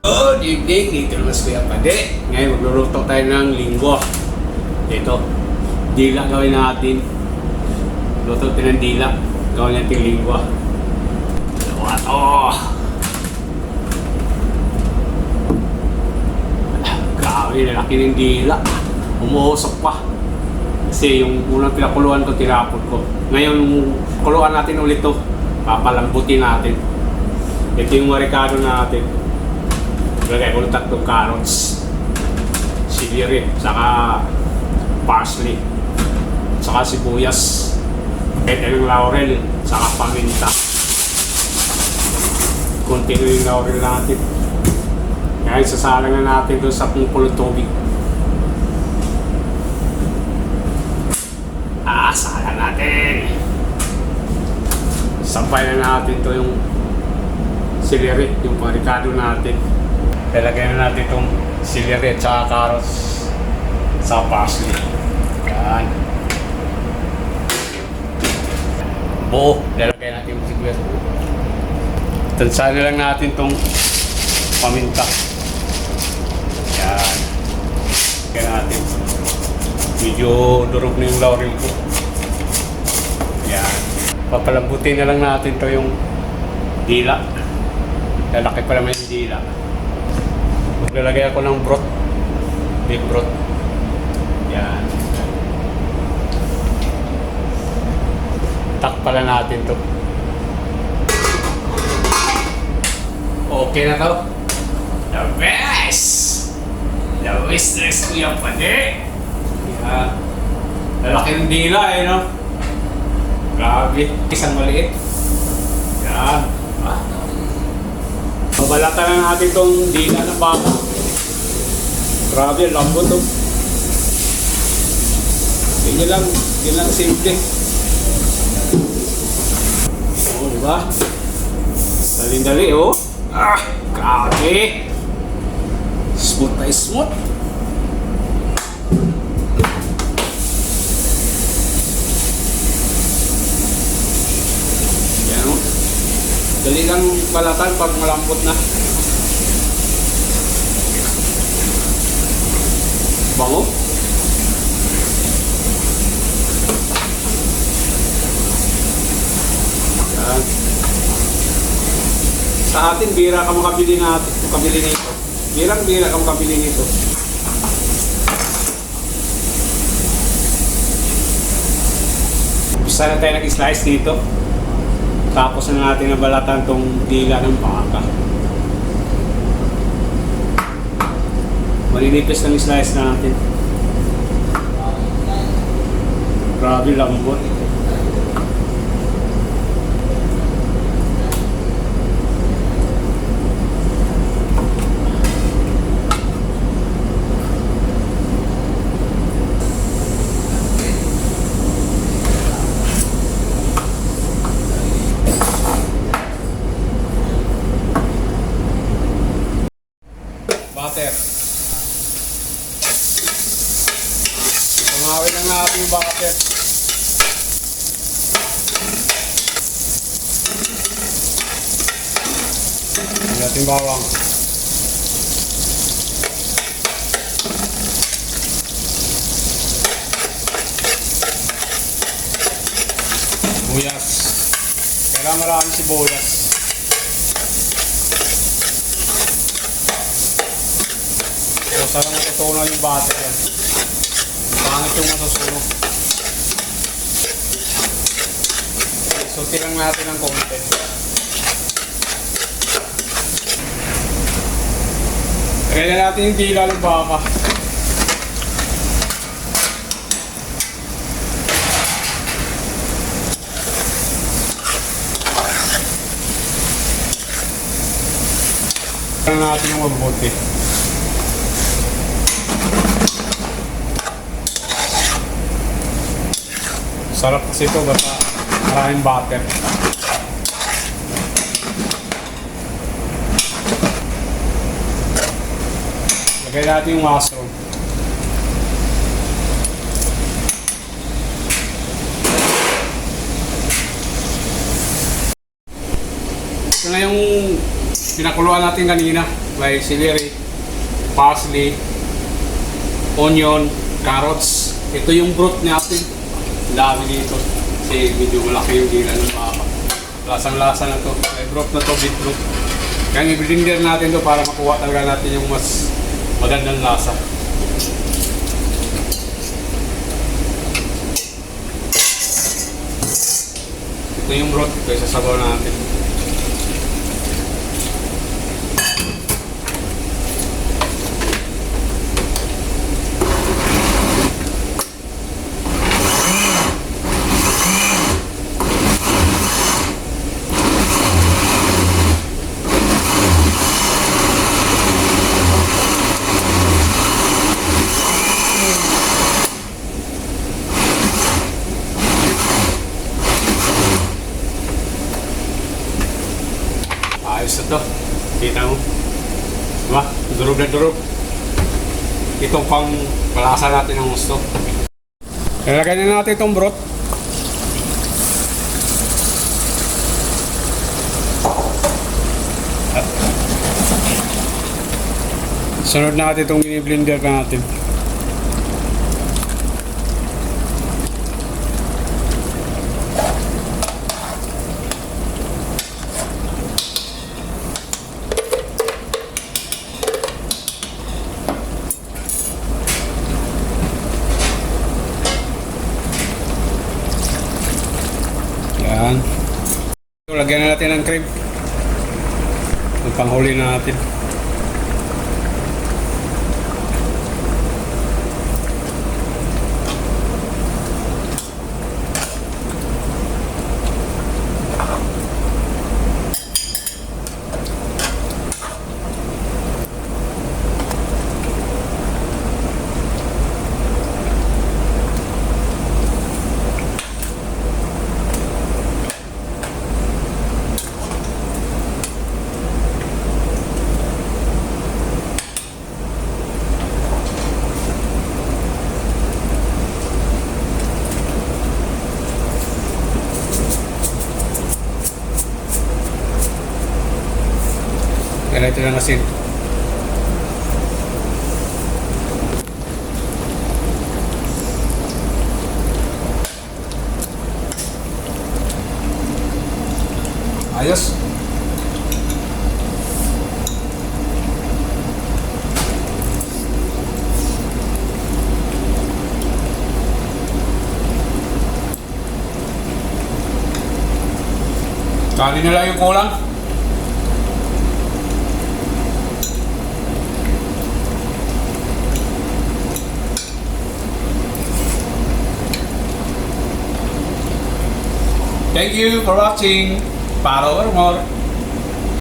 Good evening, dito naman si Kuya Pade. Ngayon magluluto tayo ng linggo. Ito, dila gawin natin. Luto tayo ng dila. Gawin natin linggo. Dalawa to. Grabe, lalaki ng dila. Umuusok pa. Kasi yung unang pinakuluan ko, tinapon ko. Ngayon, kuluan natin ulit to. Papalambutin natin. Ito yung marikado natin. Lagay ko ng 3 carrots, celery, saka parsley, saka sibuyas, pwede ng laurel, saka paminta. Kunti na yung laurel natin. Kaya sasalang na natin doon sa pulong tubig. Salang natin. Sampay na natin to yung celery, yung marikado natin. Lalagyan na natin itong celery at saka carrots sa parsley. Yan. Buo. Lalagyan natin yung sibuyas. Tansahan na lang natin itong paminta. Yan. Lalagyan natin. Medyo durog na yung laurel ko. Yan. Papalambutin na lang natin ito yung dila. Lalaki pa naman yung dila. Maglalagay ako ng broth. Beef broth. Yan. Takpalan natin to. Okay na to. The best! The best Kuya Pade. Yan. Lalaki ng dila no? Grabe. Isang maliit. Yan. Babalatan na natin itong dila ng baka. Grabe, lambot to. Yan lang simple. Oo, diba? Dali-dali, oh. Grabe. Smooth na smooth. Yan, oh. Dali lang balatan pag malambot na. Bango. Yan. Sa atin, bira ka makabili nito. Birang-bira ka makabili nito. Umpisa na tayo nag-slice dito. Tapos na natin nabalatan tong dila ng baka. Maninipis lang slice natin. Grabe lambot. Butter. Pangawin lang natin yung butter. Ang ating bawang. Sibuyas. Kailangan maraming sibuyas. So, sarang matutunan yung butter yan. Pangit yung masusunog. So, tirang natin ng konti. Lagyan na natin yung dila ng baka. Lagyan natin yung mabuti. Sarap kasi ito, basta maraming butter. Lagay natin yung mushroom. Ito na yung pinakuluan natin kanina. may celery, parsley, onion, carrots. Ito yung broth natin. Ang dami dito. Kasi medyo malaki yung dila ng baka. Lasang-lasa na to. May broth na to, beetroot. Kaya i-blender natin to para makuha talaga natin yung mas magandang lasa. Ito yung broth. Ito yung sasabaw natin. Ayos na to. Kita mo. Diba? Durog na durog. Itong pang palasa natin ng gusto. Ilagay na natin itong broth. Sunod natin itong mini-blender natin. Yan. Lagyan na natin ng cream. Ang panghuli natin. Kaya ito lang asin. Ayos. Kali na lang yung kulang. Thank you for watching. Follow for more.